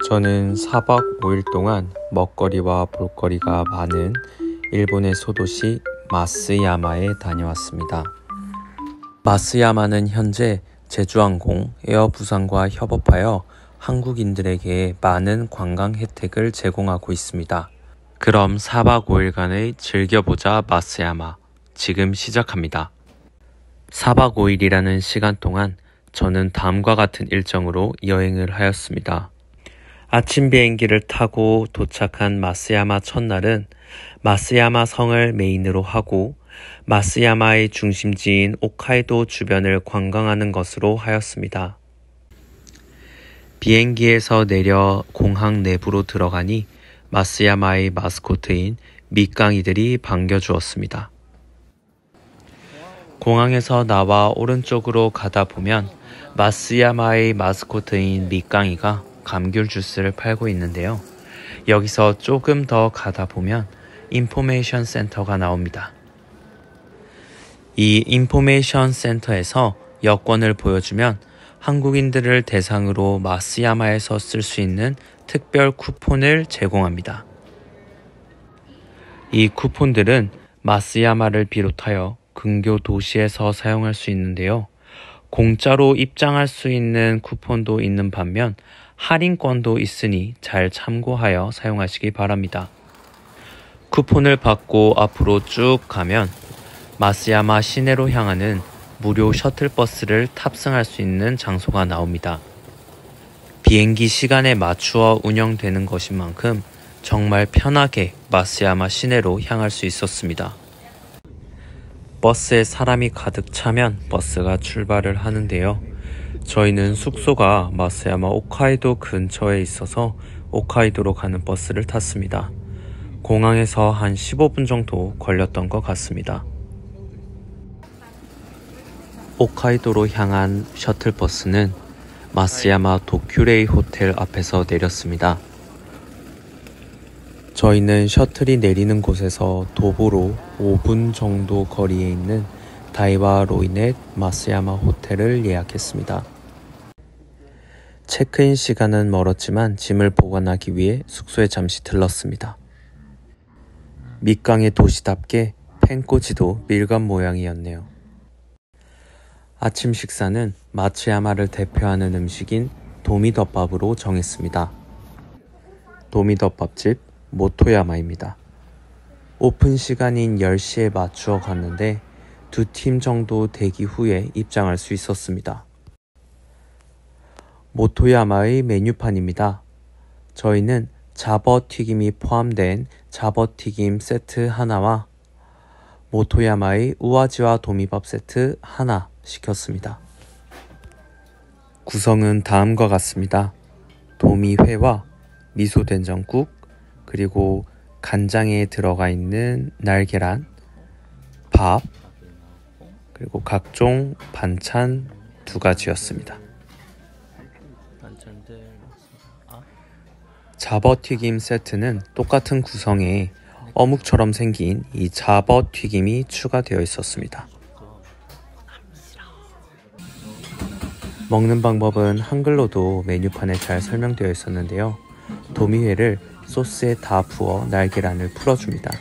저는 4박 5일 동안 먹거리와 볼거리가 많은 일본의 소도시 마쓰야마에 다녀왔습니다. 마쓰야마는 현재 제주항공 에어부산과 협업하여 한국인들에게 많은 관광 혜택을 제공하고 있습니다. 그럼 4박 5일간의 즐겨보자 마쓰야마, 지금 시작합니다. 4박 5일이라는 시간 동안 저는 다음과 같은 일정으로 여행을 하였습니다. 아침 비행기를 타고 도착한 마쓰야마 첫날은 마쓰야마 성을 메인으로 하고 마쓰야마의 중심지인 홋카이도 주변을 관광하는 것으로 하였습니다. 비행기에서 내려 공항 내부로 들어가니 마쓰야마의 마스코트인 밑강이들이 반겨주었습니다. 공항에서 나와 오른쪽으로 가다 보면 마쓰야마의 마스코트인 밑강이가 감귤 주스를 팔고 있는데요. 여기서 조금 더 가다 보면 인포메이션 센터가 나옵니다. 이 인포메이션 센터에서 여권을 보여주면 한국인들을 대상으로 마쓰야마에서 쓸 수 있는 특별 쿠폰을 제공합니다. 이 쿠폰들은 마쓰야마를 비롯하여 근교 도시에서 사용할 수 있는데요. 공짜로 입장할 수 있는 쿠폰도 있는 반면 할인권도 있으니 잘 참고하여 사용하시기 바랍니다. 쿠폰을 받고 앞으로 쭉 가면 마쓰야마 시내로 향하는 무료 셔틀버스를 탑승할 수 있는 장소가 나옵니다. 비행기 시간에 맞추어 운영되는 것인 만큼 정말 편하게 마쓰야마 시내로 향할 수 있었습니다. 버스에 사람이 가득 차면 버스가 출발을 하는데요. 저희는 숙소가 마쓰야마 홋카이도 근처에 있어서 홋카이도로 가는 버스를 탔습니다. 공항에서 한 15분 정도 걸렸던 것 같습니다. 홋카이도로 향한 셔틀버스는 마쓰야마 도큐레이 호텔 앞에서 내렸습니다. 저희는 셔틀이 내리는 곳에서 도보로 5분 정도 거리에 있는 다이와 로이넷 마쓰야마 호텔을 예약했습니다. 체크인 시간은 멀었지만 짐을 보관하기 위해 숙소에 잠시 들렀습니다. 밑강의 도시답게 펜코지도 밀감 모양이었네요. 아침 식사는 마쓰야마를 대표하는 음식인 도미덮밥으로 정했습니다. 도미덮밥집 모토야마입니다. 오픈 시간인 10시에 맞추어 갔는데 2팀 정도 대기 후에 입장할 수 있었습니다. 모토야마의 메뉴판입니다. 저희는 잡어튀김이 포함된 잡어튀김 세트 하나와 모토야마의 우아지와 도미밥 세트 하나 시켰습니다. 구성은 다음과 같습니다. 도미회와 미소된장국, 그리고 간장에 들어가 있는 날계란, 밥, 그리고 각종 반찬 2가지였습니다. 잡어튀김 세트는 똑같은 구성에 어묵처럼 생긴 이 잡어튀김이 추가되어 있었습니다. 먹는 방법은 한글로도 메뉴판에 잘 설명되어 있었는데요. 도미회를 소스에 다 부어 날계란을 풀어줍니다.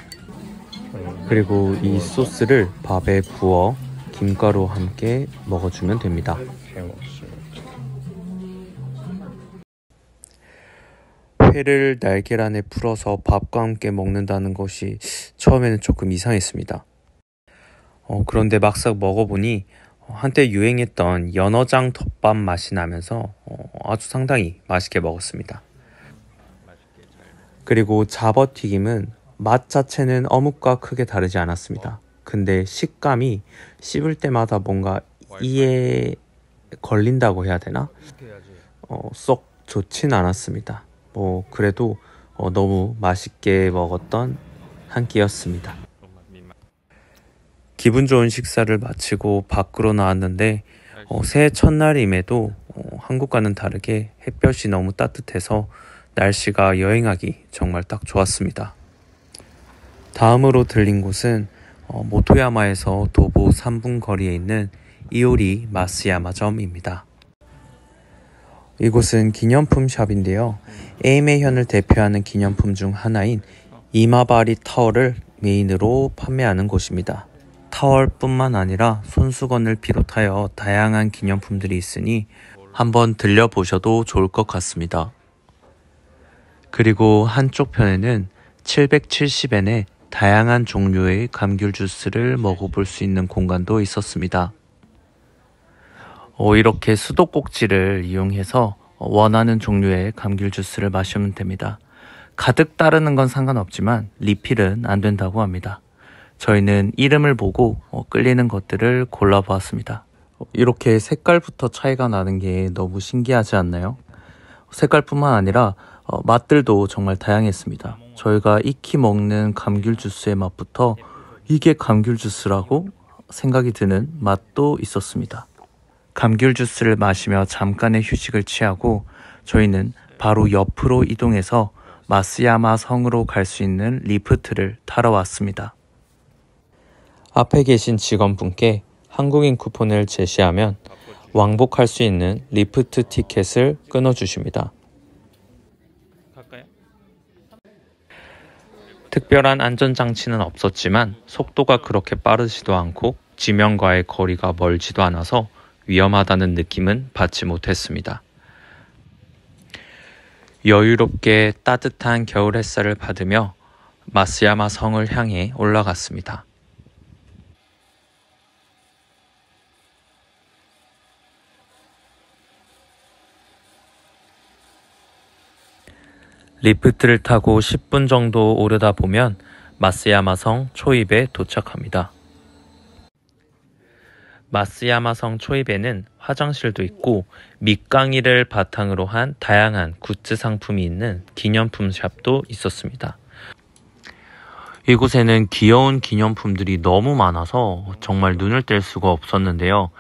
그리고 이 소스를 밥에 부어 김가루와 함께 먹어주면 됩니다. 회를 날계란에 풀어서 밥과 함께 먹는다는 것이 처음에는 조금 이상했습니다. 그런데 막상 먹어보니 한때 유행했던 연어장 덮밥 맛이 나면서 아주 상당히 맛있게 먹었습니다. 그리고 잡어튀김은 맛 자체는 어묵과 크게 다르지 않았습니다. 근데 식감이 씹을 때마다 뭔가 이에 걸린다고 해야 되나? 썩 좋진 않았습니다. 그래도 너무 맛있게 먹었던 한 끼였습니다. 기분 좋은 식사를 마치고 밖으로 나왔는데 새해 첫날임에도 한국과는 다르게 햇볕이 너무 따뜻해서 날씨가 여행하기 정말 딱 좋았습니다. 다음으로 들린 곳은 모토야마에서 도보 3분 거리에 있는 이오리 마쓰야마점입니다. 이곳은 기념품 샵인데요. 에이메현을 대표하는 기념품 중 하나인 이마바리 타월을 메인으로 판매하는 곳입니다. 타월뿐만 아니라 손수건을 비롯하여 다양한 기념품들이 있으니 한번 들려보셔도 좋을 것 같습니다. 그리고 한쪽 편에는 770엔에 다양한 종류의 감귤 주스를 먹어볼 수 있는 공간도 있었습니다. 이렇게 수도꼭지를 이용해서 원하는 종류의 감귤 주스를 마시면 됩니다. 가득 따르는 건 상관없지만 리필은 안 된다고 합니다. 저희는 이름을 보고 끌리는 것들을 골라보았습니다. 이렇게 색깔부터 차이가 나는 게 너무 신기하지 않나요? 색깔뿐만 아니라 맛들도 정말 다양했습니다. 저희가 익히 먹는 감귤 주스의 맛부터 이게 감귤 주스라고 생각이 드는 맛도 있었습니다. 감귤 주스를 마시며 잠깐의 휴식을 취하고 저희는 바로 옆으로 이동해서 마쓰야마 성으로 갈 수 있는 리프트를 타러 왔습니다. 앞에 계신 직원분께 한국인 쿠폰을 제시하면 왕복할 수 있는 리프트 티켓을 끊어주십니다. 특별한 안전장치는 없었지만 속도가 그렇게 빠르지도 않고 지면과의 거리가 멀지도 않아서 위험하다는 느낌은 받지 못했습니다. 여유롭게 따뜻한 겨울 햇살을 받으며 마쓰야마 성을 향해 올라갔습니다. 리프트를 타고 10분 정도 오르다 보면 마쓰야마 성 초입에 도착합니다. 마쓰야마 성 초입에는 화장실도 있고 밑강의를 바탕으로 한 다양한 굿즈 상품이 있는 기념품 샵도 있었습니다. 이곳에는 귀여운 기념품들이 너무 많아서 정말 눈을 뗄 수가 없었는데요.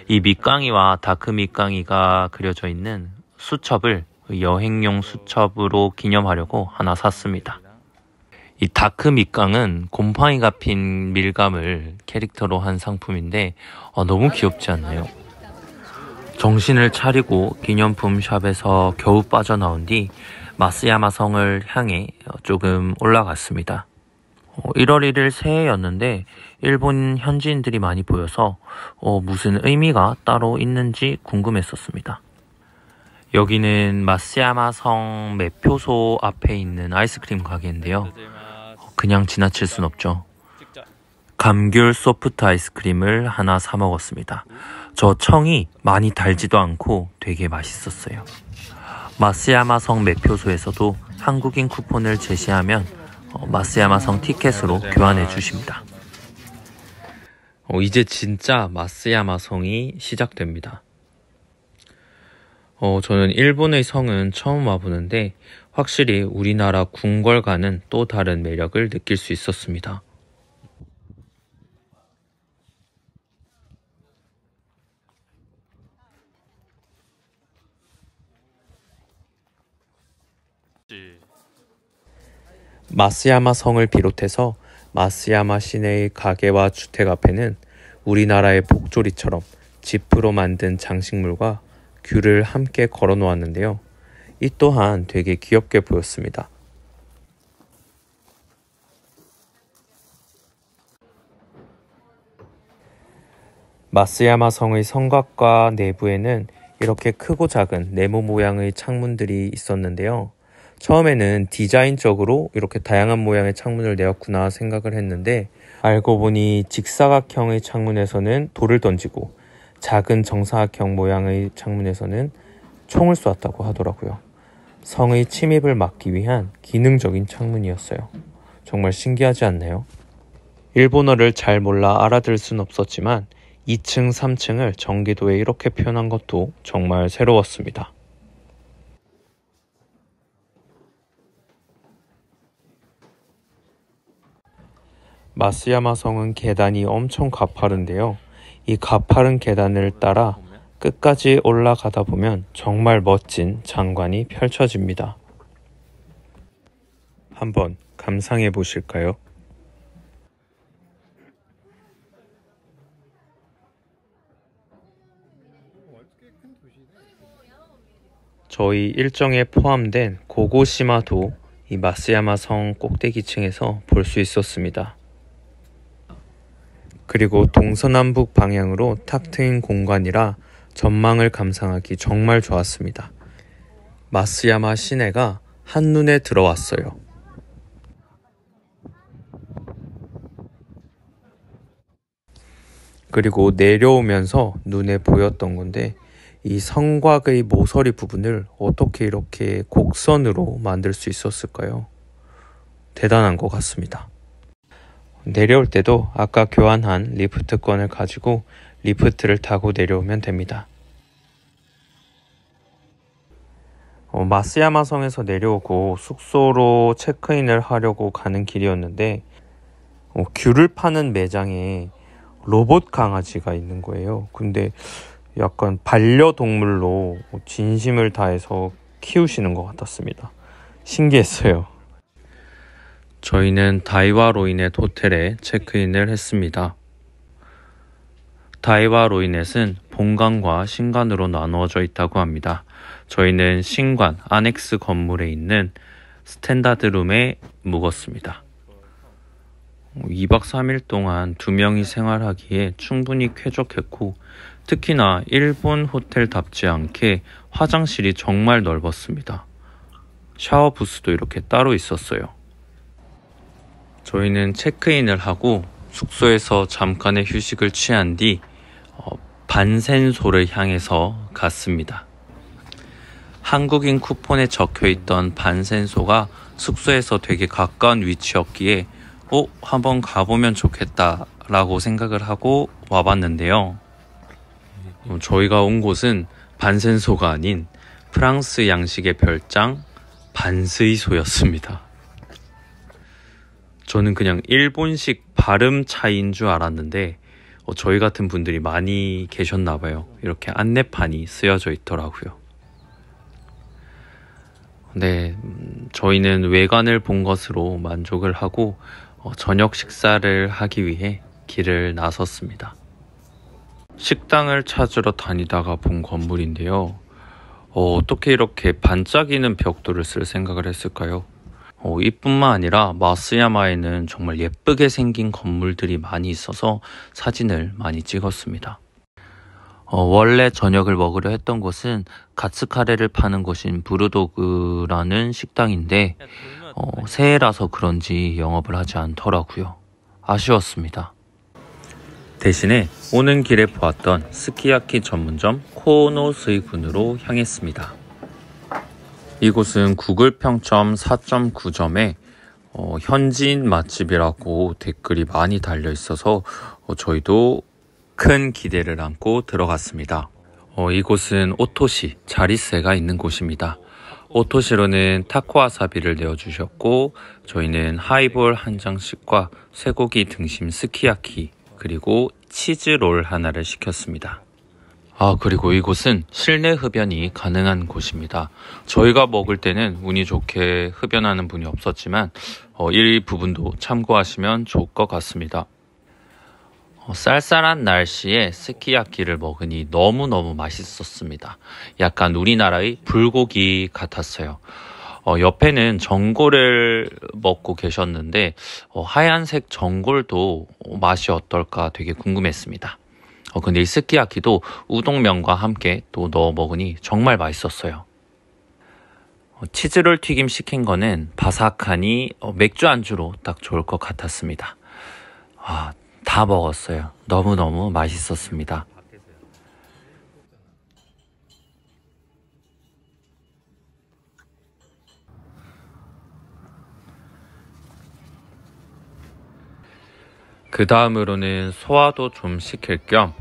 이 밑강의와 다크 밑강의가 그려져 있는 수첩을 여행용 수첩으로 기념하려고 하나 샀습니다. 이 다크 밑강은 곰팡이가 핀 밀감을 캐릭터로 한 상품인데 너무 귀엽지 않나요? 정신을 차리고 기념품 샵에서 겨우 빠져나온 뒤 마쓰야마 성을 향해 조금 올라갔습니다. 1월 1일 새해였는데 일본 현지인들이 많이 보여서 무슨 의미가 따로 있는지 궁금했었습니다. 여기는 마쓰야마 성 매표소 앞에 있는 아이스크림 가게인데요. 그냥 지나칠 순 없죠. 감귤 소프트 아이스크림을 하나 사 먹었습니다. 저 청이 많이 달지도 않고 되게 맛있었어요. 마쓰야마 성 매표소에서도 한국인 쿠폰을 제시하면 마쓰야마 성 티켓으로 교환해 주십니다. 이제 진짜 마쓰야마 성이 시작됩니다. 저는 일본의 성은 처음 와보는데 확실히 우리나라 궁궐과는 또 다른 매력을 느낄 수 있었습니다. 마쓰야마 성을 비롯해서 마쓰야마 시내의 가게와 주택 앞에는 우리나라의 복조리처럼 지프로 만든 장식물과 귤을 함께 걸어 놓았는데요. 이 또한 되게 귀엽게 보였습니다. 마쓰야마 성의 성곽과 내부에는 이렇게 크고 작은 네모 모양의 창문들이 있었는데요. 처음에는 디자인적으로 이렇게 다양한 모양의 창문을 내었구나 생각을 했는데 알고 보니 직사각형의 창문에서는 돌을 던지고 작은 정사각형 모양의 창문에서는 총을 쏘았다고 하더라고요. 성의 침입을 막기 위한 기능적인 창문이었어요. 정말 신기하지 않나요? 일본어를 잘 몰라 알아들 순 없었지만 2층, 3층을 전기도에 이렇게 표현한 것도 정말 새로웠습니다. 마쓰야마 성은 계단이 엄청 가파른데요. 이 가파른 계단을 따라 끝까지 올라가다 보면 정말 멋진 장관이 펼쳐집니다. 한번 감상해 보실까요? 저희 일정에 포함된 고고시마도 이 마쓰야마 성 꼭대기층에서 볼 수 있었습니다. 그리고 동서남북 방향으로 탁 트인 공간이라 전망을 감상하기 정말 좋았습니다. 마쓰야마 시내가 한눈에 들어왔어요. 그리고 내려오면서 눈에 보였던 건데, 이 성곽의 모서리 부분을 어떻게 이렇게 곡선으로 만들 수 있었을까요? 대단한 것 같습니다. 내려올 때도 아까 교환한 리프트권을 가지고 리프트를 타고 내려오면 됩니다. 마쓰야마 성에서 내려오고 숙소로 체크인을 하려고 가는 길이었는데, 귤을 파는 매장에 로봇 강아지가 있는 거예요. 근데 약간 반려동물로 진심을 다해서 키우시는 것 같았습니다. 신기했어요. 저희는 다이와 로이넷 호텔에 체크인을 했습니다. 다이와 로이넷은 본관과 신관으로 나누어져 있다고 합니다. 저희는 신관 아넥스 건물에 있는 스탠다드 룸에 묵었습니다. 2박 3일 동안 2명이 생활하기에 충분히 쾌적했고, 특히나 일본 호텔답지 않게 화장실이 정말 넓었습니다. 샤워 부스도 이렇게 따로 있었어요. 저희는 체크인을 하고 숙소에서 잠깐의 휴식을 취한 뒤 반센소를 향해서 갔습니다. 한국인 쿠폰에 적혀있던 반센소가 숙소에서 되게 가까운 위치였기에 한번 가보면 좋겠다 라고 생각을 하고 와봤는데요. 저희가 온 곳은 반센소가 아닌 프랑스 양식의 별장 반스이소였습니다. 저는 그냥 일본식 발음 차이인 줄 알았는데 저희 같은 분들이 많이 계셨나 봐요. 이렇게 안내판이 쓰여져 있더라고요. 네, 저희는 외관을 본 것으로 만족을 하고 저녁 식사를 하기 위해 길을 나섰습니다. 식당을 찾으러 다니다가 본 건물인데요. 어떻게 이렇게 반짝이는 벽돌을 쓸 생각을 했을까요? 이뿐만 아니라 마쓰야마에는 정말 예쁘게 생긴 건물들이 많이 있어서 사진을 많이 찍었습니다. 원래 저녁을 먹으려 했던 곳은 가츠카레를 파는 곳인 부르도그라는 식당인데 새해라서 그런지 영업을 하지 않더라고요. 아쉬웠습니다. 대신에 오는 길에 보았던 스키야키 전문점 코노스이군으로 향했습니다. 이곳은 구글 평점 4.9점에 현지인 맛집이라고 댓글이 많이 달려 있어서 저희도 큰 기대를 안고 들어갔습니다. 이곳은 오토시, 자릿세가 있는 곳입니다. 오토시로는 타코와사비를 내어주셨고, 저희는 하이볼 한 장씩과 쇠고기 등심 스키야키, 그리고 치즈롤 하나를 시켰습니다. 그리고 이곳은 실내 흡연이 가능한 곳입니다. 저희가 먹을 때는 운이 좋게 흡연하는 분이 없었지만 이 부분도 참고하시면 좋을 것 같습니다. 쌀쌀한 날씨에 스키야키를 먹으니 너무너무 맛있었습니다. 약간 우리나라의 불고기 같았어요. 옆에는 전골을 먹고 계셨는데 하얀색 전골도 맛이 어떨까 되게 궁금했습니다. 근데 이 스키야키도 우동면과 함께 또 넣어 먹으니 정말 맛있었어요. 치즈롤 튀김 시킨 거는 바삭하니 맥주 안주로 딱 좋을 것 같았습니다. 다 먹었어요. 너무너무 맛있었습니다. 그 다음으로는 소화도 좀 시킬 겸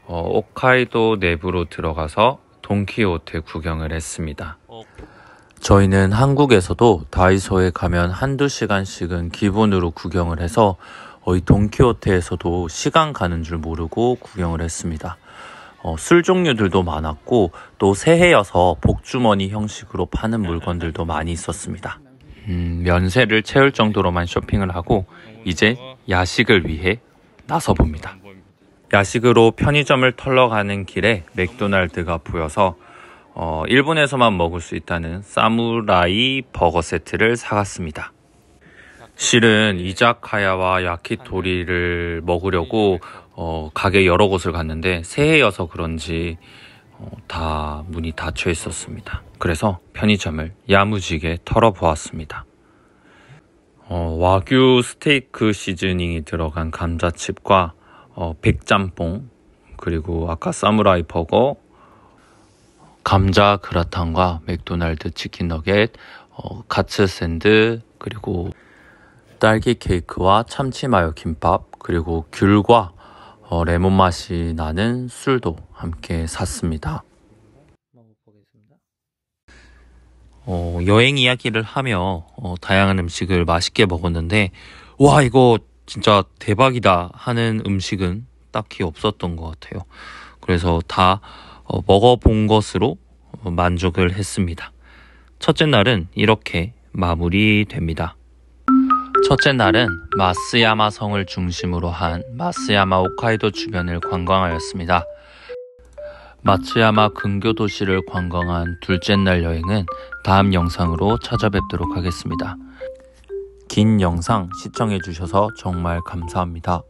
홋카이도 내부로 들어가서 돈키호테 구경을 했습니다. 저희는 한국에서도 다이소에 가면 한두 시간씩은 기본으로 구경을 해서 이 돈키호테에서도 시간 가는 줄 모르고 구경을 했습니다. 술 종류들도 많았고 또 새해여서 복주머니 형식으로 파는 물건들도 많이 있었습니다. 면세를 채울 정도로만 쇼핑을 하고 이제 야식을 위해 나서봅니다. 야식으로 편의점을 털러 가는 길에 맥도날드가 보여서 일본에서만 먹을 수 있다는 사무라이 버거 세트를 사갔습니다. 실은 이자카야와 야키토리를 먹으려고 가게 여러 곳을 갔는데 새해여서 그런지 다 문이 닫혀 있었습니다. 그래서 편의점을 야무지게 털어보았습니다. 와규 스테이크 시즈닝이 들어간 감자칩과 백짬뽕, 그리고 아까 사무라이 버거, 감자 그라탕과 맥도날드 치킨 너겟, 카츠 샌드, 그리고 딸기 케이크와 참치 마요 김밥, 그리고 귤과 레몬 맛이 나는 술도 함께 샀습니다. 여행 이야기를 하며 다양한 음식을 맛있게 먹었는데, 와, 이거 진짜 대박이다 하는 음식은 딱히 없었던 것 같아요. 그래서 다 먹어본 것으로 만족을 했습니다. 첫째 날은 이렇게 마무리됩니다. 첫째 날은 마쓰야마 성을 중심으로 한 마쓰야마 홋카이도 주변을 관광하였습니다. 마츠야마 근교 도시를 관광한 둘째 날 여행은 다음 영상으로 찾아뵙도록 하겠습니다. 긴 영상 시청해 주셔서 정말 감사합니다.